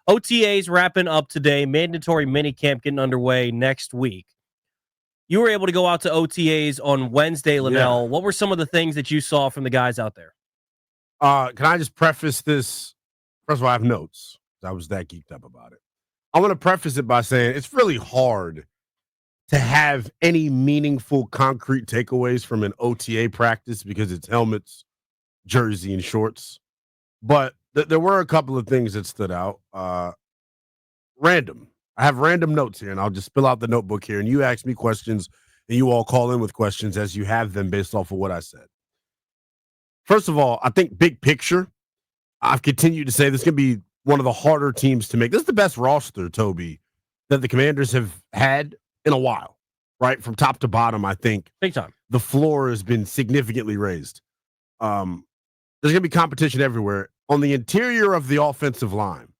OTAs wrapping up today. Mandatory minicamp getting underway next week. You were able to go out to OTAs on Wednesday, Lynnell. Yeah. What were some of the things that you saw from the guys out there? Can I just preface this? First of all, I have notes. I was that geeked up about it. I want to preface it by saying it's really hard to have any meaningful, concrete takeaways from an OTA practice because it's helmets, jersey, and shorts. But there were a couple of things that stood out. Random. I have random notes here, and I'll just spill out the notebook here. And you ask me questions, and you all call in with questions as you have them based off of what I said. First of all, I think big picture, I've continued to say this is going to be one of the harder teams to make. This is the best roster, Toby, that the Commanders have had in a while, right? From top to bottom, I think Big time. the floor has been significantly raised. There's going to be competition everywhere. On the interior of the offensive line,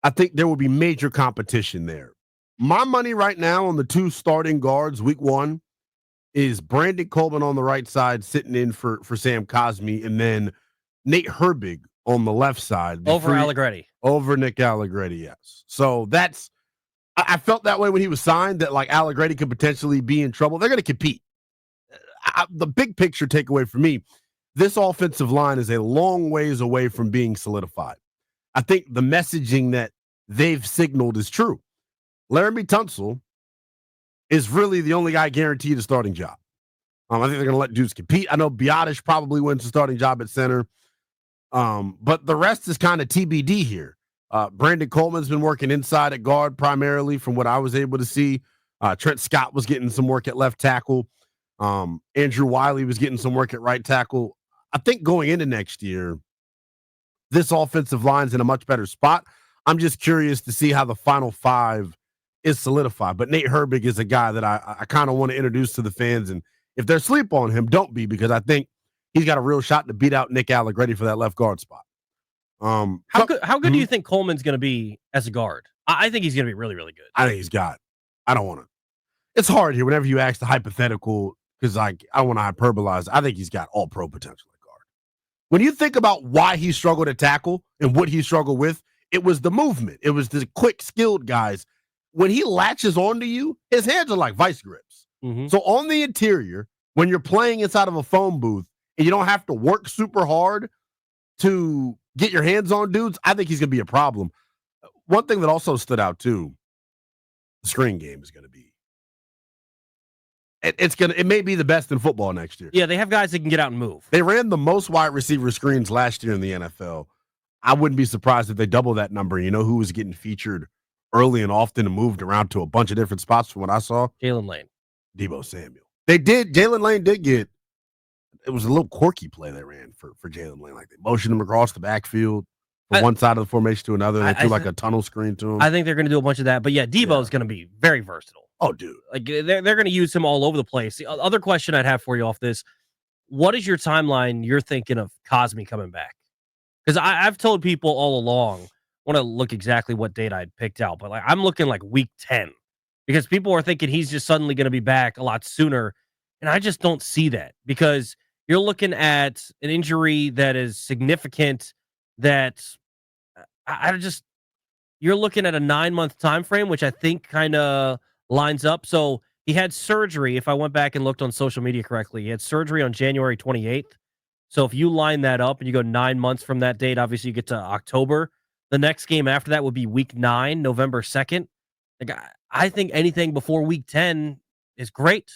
I think there will be major competition there. My money right now on the two starting guards, week one, is Brandon Coleman on the right side, sitting in for Sam Cosmi, and then Nate Herbig on the left side. Over Allegretti. Over Nick Allegretti, yes. So that's – I felt that way when he was signed, that like Allegretti could potentially be in trouble. They're going to compete. The big picture takeaway for me, this offensive line is a long ways away from being solidified. I think the messaging that they've signaled is true. Laramie Tunsil is really the only guy guaranteed a starting job. I think they're going to let dudes compete. I know Biotish probably wins the starting job at center. But the rest is kind of TBD here. Brandon Coleman's been working inside at guard primarily from what I was able to see. Trent Scott was getting some work at left tackle. Andrew Wiley was getting some work at right tackle. I think going into next year, this offensive line's in a much better spot. I'm just curious to see how the final five is solidified. But Nate Herbig is a guy that I kind of want to introduce to the fans. And if they're asleep on him, don't be, because I think he's got a real shot to beat out Nick Allegretti for that left guard spot. How good do you think Coleman's going to be as a guard? I think he's going to be really, really good. I think he's got. I don't want to. It's hard here whenever you ask the hypothetical, because I want to hyperbolize. I think he's got all pro potential at guard. When you think about why he struggled at tackle and what he struggled with, it was the movement. It was the quick, skilled guys. When he latches onto you, his hands are like vice grips. Mm-hmm. So on the interior, when you're playing inside of a phone booth and you don't have to work super hard to get your hands on dudes, I think he's going to be a problem. One thing that also stood out too, the screen game is going to be. It may be the best in football next year. Yeah, they have guys that can get out and move. They ran the most wide receiver screens last year in the NFL. I wouldn't be surprised if they double that number. You know who was getting featured early and often and moved around to a bunch of different spots from what I saw? Jalen Lane. Deebo Samuel. They did. Jalen Lane did get, it was a little quirky play they ran for Jalen Lane. Like they motioned him across the backfield from one side of the formation to another. And they threw like a tunnel screen to him. I think they're going to do a bunch of that. But yeah, Deebo is going to be very versatile. Oh, dude. Like they're going to use him all over the place. The other question I'd have for you off this, what is your timeline you're thinking of Cosmi coming back? Because I've told people all along, I want to look exactly what date I'd picked out, but like I'm looking like week 10 because people are thinking he's just suddenly going to be back a lot sooner. And I just don't see that because you're looking at an injury that is significant that you're looking at a 9-month time frame, which I think kind of lines up. So he had surgery. If I went back and looked on social media correctly, he had surgery on January 28th. So if you line that up and you go 9 months from that date, obviously you get to October. The next game after that would be week 9, November 2nd. Like, I think anything before week 10 is great.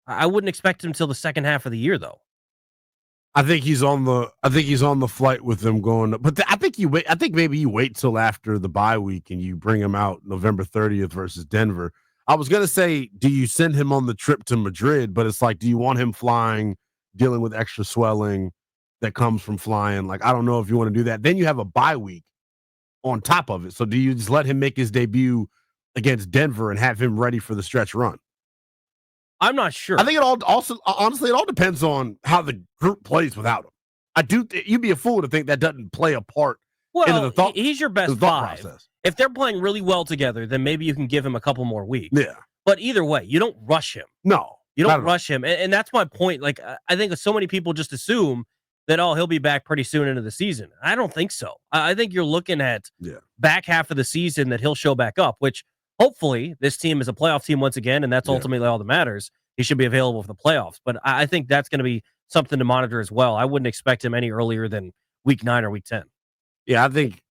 I wouldn't expect him until the second half of the year, though. I think he's on the flight with them going. But I think maybe you wait till after the bye week and you bring him out November 30th versus Denver. I was going to say, do you send him on the trip to Madrid? But it's like, do you want him flying, dealing with extra swelling that comes from flying? Like, I don't know if you want to do that. Then you have a bye week on top of it. So do you just let him make his debut against Denver and have him ready for the stretch run? I'm not sure. I think it all depends on how the group plays without him. You'd be a fool to think that doesn't play a part into the thought. He's your best five. Process. If they're playing really well together, then maybe you can give him a couple more weeks. Yeah. But either way, you don't rush him. No. You don't rush him. And that's my point. Like, I think so many people just assume that, oh, he'll be back pretty soon into the season. I don't think so. I think you're looking at back half of the season that he'll show back up, which hopefully this team is a playoff team once again, and that's ultimately all that matters. He should be available for the playoffs. But I think that's going to be something to monitor as well. I wouldn't expect him any earlier than week 9 or week 10. Yeah, I think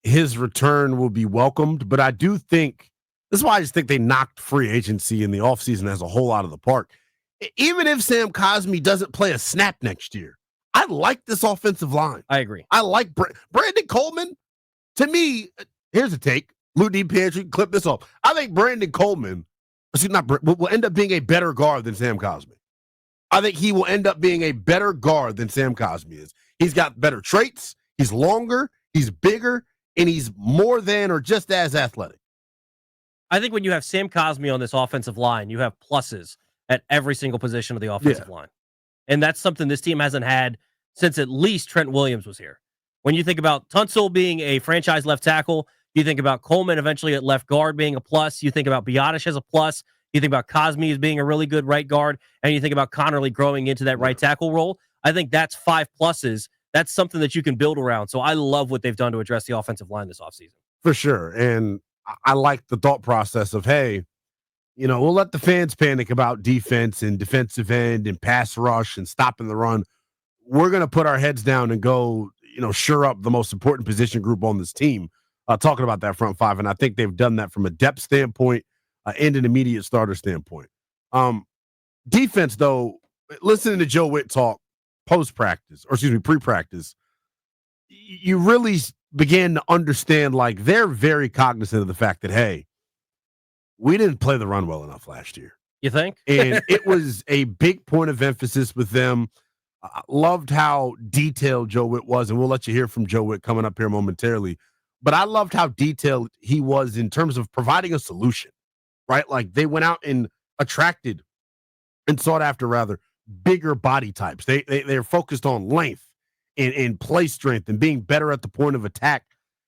his return will be welcomed, but I do think this is why I just think they knocked free agency in the offseason as a whole out of the park. Even if Sam Cosmi doesn't play a snap next year, I like this offensive line. I agree. I like Brandon Coleman. To me, here's a take. Lou D. Pantry, clip this off. I think Brandon Coleman will end up being a better guard than Sam Cosmi. I think he will end up being a better guard than Sam Cosmi is. He's got better traits. He's longer. He's bigger. And he's more than or just as athletic. I think when you have Sam Cosmi on this offensive line, you have pluses at every single position of the offensive line. And that's something this team hasn't had since at least Trent Williams was here. When you think about Tunsil being a franchise left tackle, you think about Coleman eventually at left guard being a plus. You think about Biotish as a plus. You think about Cosmi as being a really good right guard. And you think about Connerly growing into that right tackle role. I think that's 5 pluses. That's something that you can build around. So I love what they've done to address the offensive line this offseason. For sure. And I like the thought process of, hey, we'll let the fans panic about defense and defensive end and pass rush and stopping the run. We're going to put our heads down and go, sure up the most important position group on this team, talking about that front 5. And I think they've done that from a depth standpoint and an immediate starter standpoint. Defense, though, listening to Joe Witt talk pre-practice, you really began to understand, like, they're very cognizant of the fact that, hey, we didn't play the run well enough last year. You think? And it was a big point of emphasis with them. Loved how detailed Joe Witt was, and we'll let you hear from Joe Witt coming up here momentarily. But I loved how detailed he was in terms of providing a solution, right? Like, they went out and attracted and sought after, rather, bigger body types. They're focused on length and play strength and being better at the point of attack.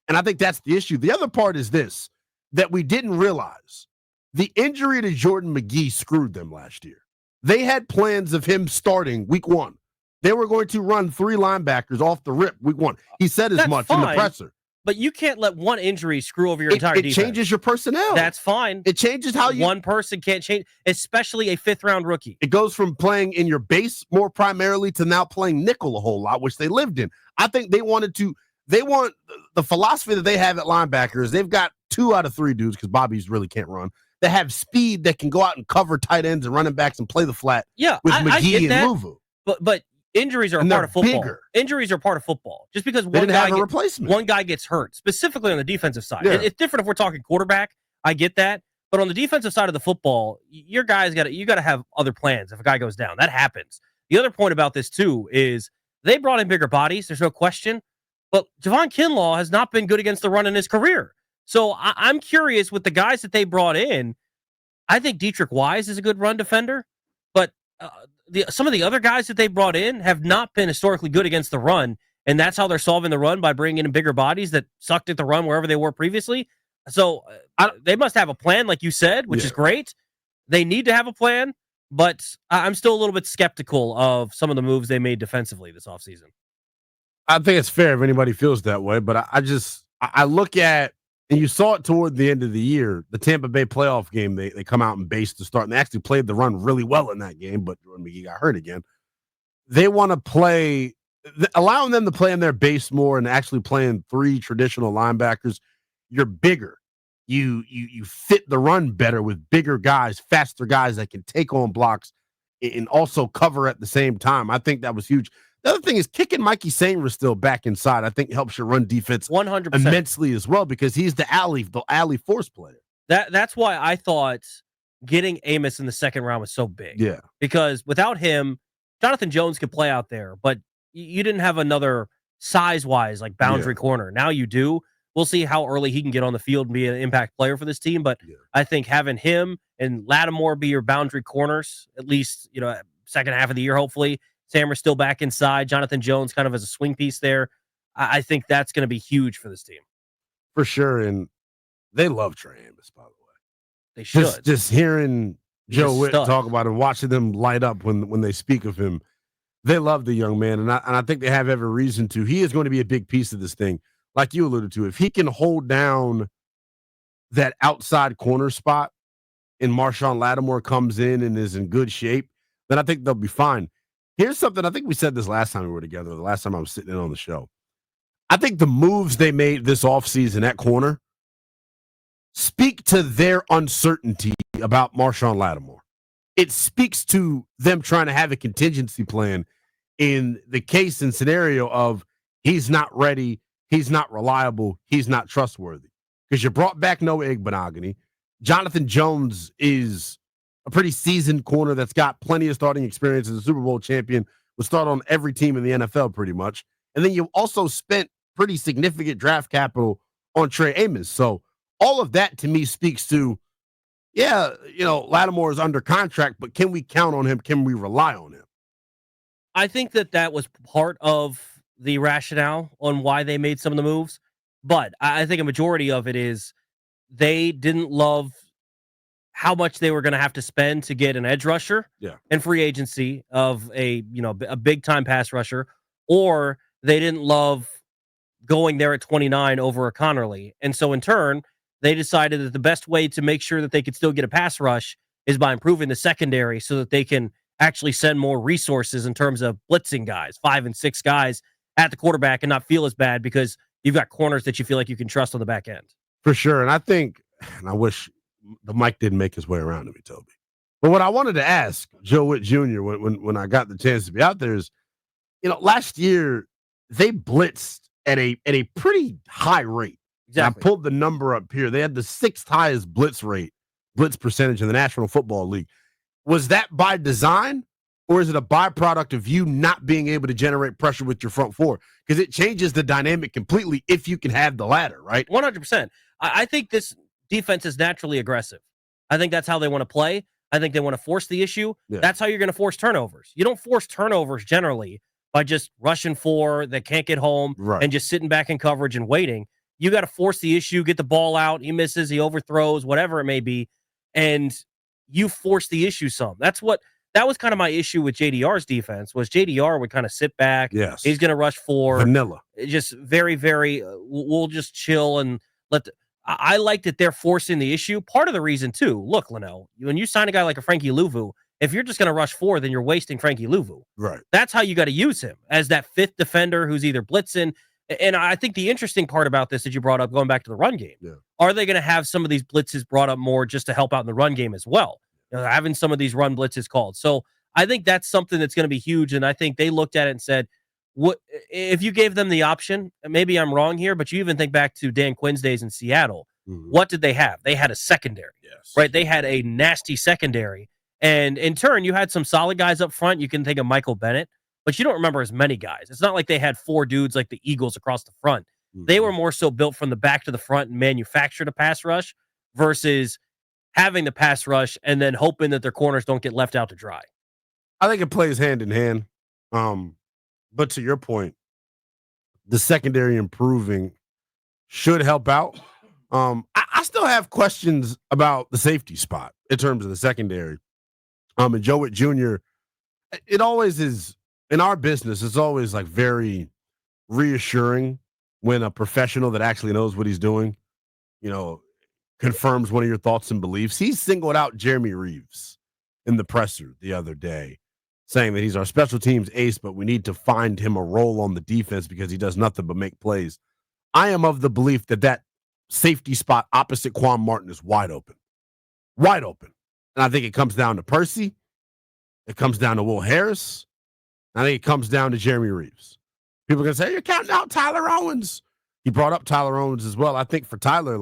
And I think that's the issue. The other part is this, that we didn't realize. The injury to Jordan McGee screwed them last year. They had plans of him starting week 1. They were going to run 3 linebackers off the rip week 1. He said as much in the presser. But you can't let one injury screw over your entire defense. It changes your personnel. That's fine. It changes how you... One person can't change, especially a 5th-round rookie. It goes from playing in your base more primarily to now playing nickel a whole lot, which they lived in. I think they want the philosophy that they have at linebackers. They've got 2 out of 3 dudes, because Bobby's really can't run, that have speed that can go out and cover tight ends and running backs and play the flat with McGee and Luvu. But injuries are a part of football. Bigger. Injuries are part of football. Just because one guy gets hurt, specifically on the defensive side. Yeah. It's different if we're talking quarterback. I get that. But on the defensive side of the football, you got to have other plans if a guy goes down. That happens. The other point about this, too, is they brought in bigger bodies. There's no question. But Javon Kinlaw has not been good against the run in his career. So I'm curious with the guys that they brought in. I think Dietrich Wise is a good run defender, but some of the other guys that they brought in have not been historically good against the run, and that's how they're solving the run, by bringing in bigger bodies that sucked at the run wherever they were previously. So they must have a plan, like you said, which is great. They need to have a plan, but I'm still a little bit skeptical of some of the moves they made defensively this offseason. I think it's fair if anybody feels that way, but I look at, and you saw it toward the end of the year, the Tampa Bay playoff game, they come out and base to start, and they actually played the run really well in that game, but Jordan McGee got hurt again. They want to play, allowing them to play in their base more and actually playing 3 traditional linebackers. You're bigger. You fit the run better with bigger guys, faster guys that can take on blocks and also cover at the same time. I think that was huge. The other thing is kicking Mikey Sainris still back inside. I think helps your run defense 100% immensely as well, because he's the alley force player. That's why I thought getting Amos in the 2nd round was so big. Yeah, because without him, Jonathan Jones could play out there, but you didn't have another size-wise like boundary corner. Now you do. We'll see how early he can get on the field and be an impact player for this team. But I think having him and Lattimore be your boundary corners, at least second half of the year, hopefully. Sammer's still back inside. Jonathan Jones kind of as a swing piece there. I think that's going to be huge for this team. For sure. And they love Trey Amos, by the way. They should. Just hearing Joe Witt talk about him, watching them light up when they speak of him. They love the young man, and I think they have every reason to. He is going to be a big piece of this thing, like you alluded to. If he can hold down that outside corner spot and Marshawn Lattimore comes in and is in good shape, then I think they'll be fine. Here's something, I think we said this last time we were together, the last time I was sitting in on the show. I think the moves they made this offseason at corner speak to their uncertainty about Marshawn Lattimore. It speaks to them trying to have a contingency plan in the case and scenario of he's not ready, he's not reliable, he's not trustworthy. Because you brought back Noah Igbenogany. Jonathan Jones is a pretty seasoned corner that's got plenty of starting experience as a Super Bowl champion, would start on every team in the NFL pretty much. And then you also spent pretty significant draft capital on Trey Amos. So all of that to me speaks to, Lattimore is under contract, but can we count on him? Can we rely on him? I think that was part of the rationale on why they made some of the moves. But I think a majority of it is they didn't love how much they were going to have to spend to get an edge rusher and free agency of a big time pass rusher, or they didn't love going there at 29 over a Connerly. And so in turn, they decided that the best way to make sure that they could still get a pass rush is by improving the secondary so that they can actually send more resources in terms of blitzing guys, 5 and 6 guys at the quarterback, and not feel as bad because you've got corners that you feel like you can trust on the back end. For sure. And I think, and I wish the mic didn't make his way around to me, Toby. But what I wanted to ask Joe Witt Jr. when I got the chance to be out there is, last year they blitzed at a pretty high rate. Exactly. I pulled the number up here. They had the 6th highest blitz percentage in the National Football League. Was that by design, or is it a byproduct of you not being able to generate pressure with your front four? Because it changes the dynamic completely if you can have the ladder, right? 100%. I think this defense is naturally aggressive. I think that's how they want to play. I think they want to force the issue. Yeah. That's how you're going to force turnovers. You don't force turnovers generally by just rushing 4 that can't get home and just sitting back in coverage and waiting. You got to force the issue, get the ball out. He misses, he overthrows, whatever it may be, and you force the issue some. That was kind of my issue with JDR's defense. Was JDR would kind of sit back. Yes, he's going to rush 4, vanilla, just very, very. We'll just chill and let. I like that they're forcing the issue. Part of the reason too. Look, Lynnell, when you sign a guy like a Frankie Louvu, if you're just going to rush 4, then you're wasting Frankie Louvu. Right. That's how you got to use him, as that 5th defender who's either blitzing. And I think the interesting part about this that you brought up, going back to the run game, are they going to have some of these blitzes brought up more just to help out in the run game as well? Having some of these run blitzes called. So I think that's something that's going to be huge. And I think they looked at it and said, "What if you gave them the option?" Maybe I'm wrong here, but you even think back to Dan Quinn's days in Seattle. Mm-hmm. What did they have? They had a secondary, right? They had a nasty secondary. And in turn, you had some solid guys up front. You can think of Michael Bennett, but you don't remember as many guys. It's not like they had 4 dudes like the Eagles across the front. Mm-hmm. They were more so built from the back to the front and manufactured a pass rush versus having the pass rush and then hoping that their corners don't get left out to dry. I think it plays hand in hand. But to your point, the secondary improving should help out. I still have questions about the safety spot in terms of the secondary. And Joe Witt Jr., it always is, in our business, it's always like very reassuring when a professional that actually knows what he's doing, confirms one of your thoughts and beliefs. He singled out Jeremy Reeves in the presser the other day, saying that he's our special teams ace, but we need to find him a role on the defense because he does nothing but make plays. I am of the belief that safety spot opposite Quan Martin is wide open. Wide open. And I think it comes down to Percy. It comes down to Will Harris. I think it comes down to Jeremy Reeves. People are going to say, you're counting out Tyler Owens. He brought up Tyler Owens as well. I think for Tyler,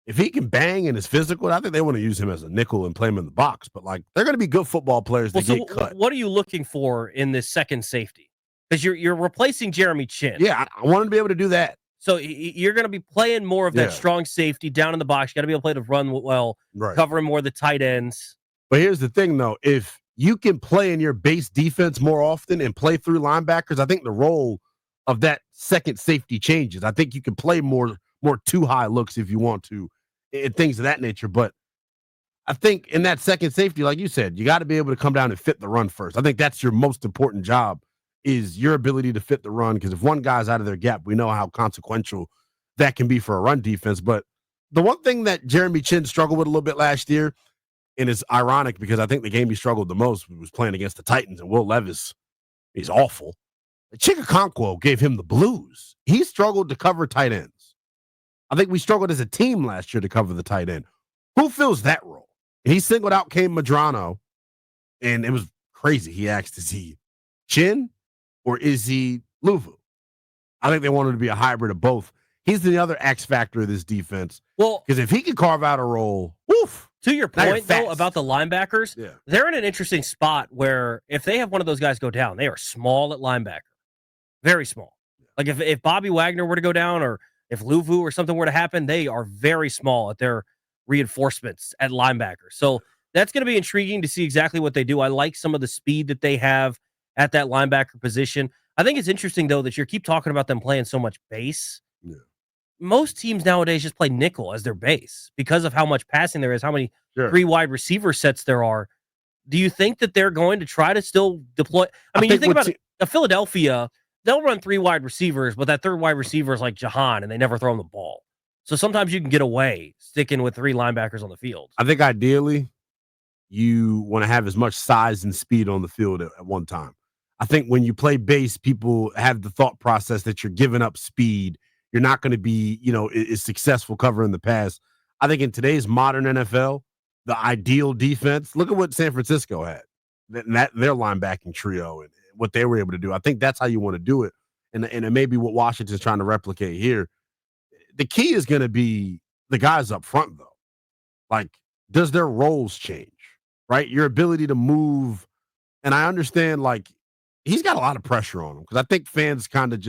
if he can bang and is physical, I think they want to use him as a nickel and play him in the box. But, they're going to be good football players that get cut. What are you looking for in this second safety? Because you're replacing Jeremy Chin. Yeah, I want him to be able to do that. So you're going to be playing more of that strong safety down in the box. You got to be able to play to run well, covering more of the tight ends. But here's the thing, though. If you can play in your base defense more often and play through linebackers, I think the role of that second safety changes. I think you can play more too high looks if you want to, and things of that nature. But I think in that second safety, like you said, you got to be able to come down and fit the run first. I think that's your most important job is your ability to fit the run. Because if one guy's out of their gap, we know how consequential that can be for a run defense. But the one thing that Jeremy Chin struggled with a little bit last year, and it's ironic because I think the game he struggled the most was playing against the Titans, and Will Levis, he's awful. Chikakonkwo gave him the blues. He struggled to cover tight ends. I think we struggled as a team last year to cover the tight end. Who fills that role? He singled out Kane Madrano, and it was crazy. He asked, is he Chin or is he Luvu? I think they wanted to be a hybrid of both. He's the other X factor of this defense. Well, because if he can carve out a role, woof. To your point, though, about the linebackers, they're in an interesting spot where if they have one of those guys go down, they are small at linebacker. Very small. Like if Bobby Wagner were to go down or if Luvu or something were to happen, they are very small at their reinforcements at linebacker. So that's going to be intriguing to see exactly what they do. I like some of the speed that they have at that linebacker position. I think it's interesting, though, that you keep talking about them playing so much base. Yeah. Most teams nowadays just play nickel as their base because of how much passing there is, how many three wide receiver sets there are. Do you think that they're going to try to still deploy? I mean, you think about Philadelphia, they'll run three wide receivers, but that third wide receiver is like Jahan, and they never throw him the ball. So sometimes you can get away sticking with three linebackers on the field. I think ideally you want to have as much size and speed on the field at one time. I think when you play base, people have the thought process that you're giving up speed. You're not going to be, as successful covering the pass. I think in today's modern NFL, the ideal defense, look at what San Francisco had, their linebacking trio and what they were able to do. I think that's how you want to do it. And it may be what Washington's trying to replicate here. The key is going to be the guys up front, though. Like, does their roles change, right? Your ability to move. And I understand, like, he's got a lot of pressure on him because I think fans kind of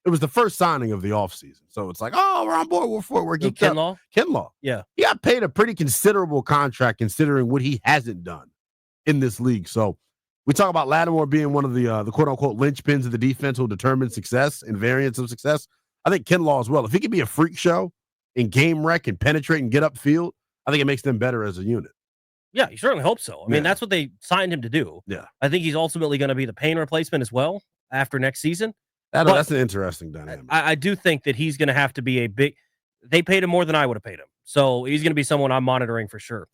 it was the first signing of the offseason. So it's like, oh, we're on board. We're geeked Kinlaw? up. Kinlaw. Yeah. He got paid a pretty considerable contract considering what he hasn't done in this league. So we talk about Lattimore being one of the quote-unquote linchpins of the defense will determine success and variance of success. I think Kinlaw as well. If he could be a freak show and game wreck and penetrate and get upfield, I think it makes them better as a unit. Yeah, you certainly hope so. I mean, that's what they signed him to do. Yeah. I think he's ultimately going to be the Payne replacement as well after next season. That's an interesting dynamic. I do think that he's going to have to be they paid him more than I would have paid him. So he's going to be someone I'm monitoring for sure.